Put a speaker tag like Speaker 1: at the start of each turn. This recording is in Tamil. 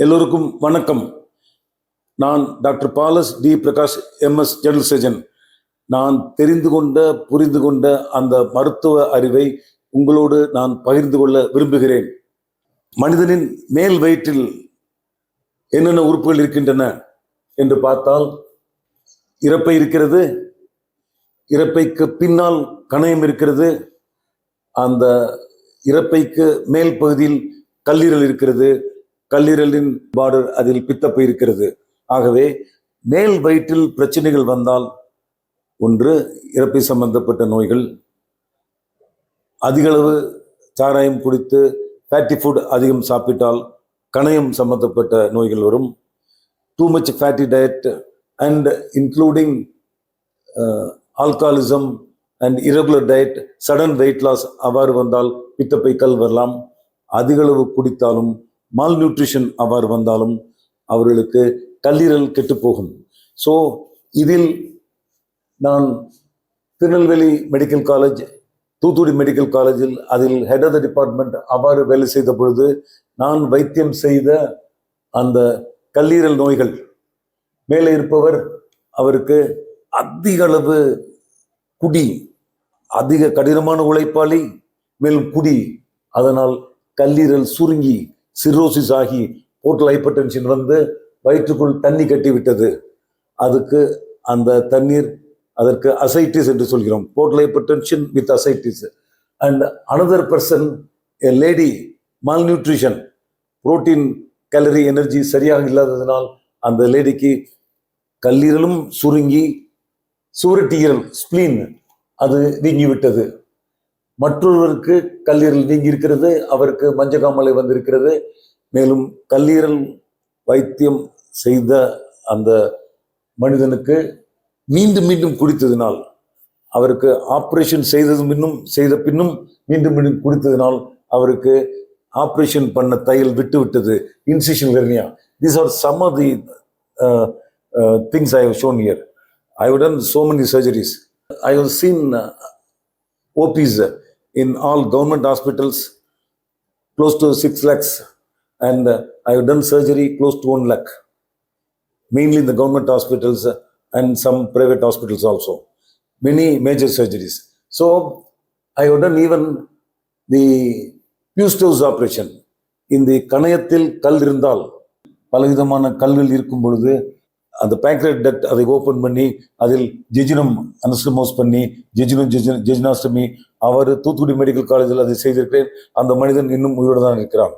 Speaker 1: எல்லோருக்கும் வணக்கம். நான் doctor Balas D Prakash, MS general surgeon. நான் புரிந்து கொண்ட அந்த மருத்துவ அறிவை உங்களோடு நான் பகிர்ந்து கொள்ள விரும்புகிறேன். மனிதனின் மேல் வயிற்றில் என்னென்ன உறுப்புகள் இருக்கின்றன என்று பார்த்தால், இரைப்பை இருக்கிறது, இரைப்பைக்கு பின்னால் கணையம் இருக்கிறது, அந்த இரைப்பைக்கு மேல் பகுதியில் கல்லீரல் இருக்கிறது, கல்லீரலின் பார்டர் அதில் பித்தப்பை இருக்கிறது. ஆகவே மேல் வயிற்றில் பிரச்சனைகள் வந்தால், ஒன்று இரைப்பை சம்பந்தப்பட்ட நோய்கள், அதிகளவு சாராயம் குடித்து ஃபேட்டி ஃபுட் அதிகம் சாப்பிட்டால் கணையம் சம்பந்தப்பட்ட நோய்கள் வரும். Too much fatty diet and including alcoholism and irregular diet, sudden weight loss அவ்வாறு வந்தால் பித்தப்பை கல் வரலாம். அதிகளவு குடித்தாலும், மால் நியூட்ரிஷன் அவ்வாறு வந்தாலும் அவர்களுக்கு கல்லீரல் கெட்டுப்போகும். ஸோ இதில் நான் Tirunelveli medical college, Thoothukudi medical காலேஜில் அதில் ஹெட் ஆஃப் த டிபார்ட்மெண்ட் அவ்வாறு வேலை செய்த பொழுது நான் வைத்தியம் செய்த அந்த கல்லீரல் நோய்கள், மேலே இருப்பவர் அவருக்கு அதிக அளவு குடி, அதிக கடினமான உழைப்பாளி, மேலும் குடி, அதனால் கல்லீரல் சுருங்கி சிரோசிஸ் ஆகி போர்ட்டல் ஹைப்பர்டென்ஷன் வந்து வயிற்றுக்குள் தண்ணி கட்டி விட்டது. அதுக்கு அந்த தண்ணீர், அதற்கு அசைட்டிஸ் என்று சொல்கிறோம். Portal hypertension with ascites. And another person, a lady, malnutrition, protein calorie energy சரியாக இல்லாததினால் அந்த லேடிக்கு கல்லீரலும் சுருங்கி சுவரட்டீரல் ஸ்பிளீன் அது வீங்கிவிட்டது. மற்றொருவருக்கு கல்லீரல் வீங்கி இருக்கிறது, அவருக்கு மஞ்சக்காமலை வந்திருக்கிறது. மேலும் கல்லீரல் வைத்தியம் செய்த அந்த மனிதனுக்கு மீண்டும் மீண்டும் குடித்ததினால், அவருக்கு ஆப்ரேஷன் செய்த பின்னும் மீண்டும் மீண்டும் குடித்ததினால் அவருக்கு ஆப்ரேஷன் பண்ண தையல் விட்டது, incision hernia. These are some of the things I have shown here. I have done so many surgeries. I have seen OPs in all government hospitals close to 6 lakhs, and I have done surgery close to 1 lakh, mainly in the government hospitals and some private hospitals also. Many major surgeries. So I have done even the Pusto's operation. இந்த கணையத்தில் கல் இருந்தால், பலவிதமான கல்கள் இருக்கும் பொழுது அந்த பேங்க்ரியட் டக்ட் அதை ஓப்பன் பண்ணி அதில் ஜெஜினம் அனஸ்டமோஸ் பண்ணி ஜெஜினாஸ்டமி, அவர் தூத்துக்குடி மெடிக்கல் காலேஜில் அதை செய்திருக்கிறேன். அந்த மனிதன் இன்னும் உயிரோடு தான் இருக்கிறான்.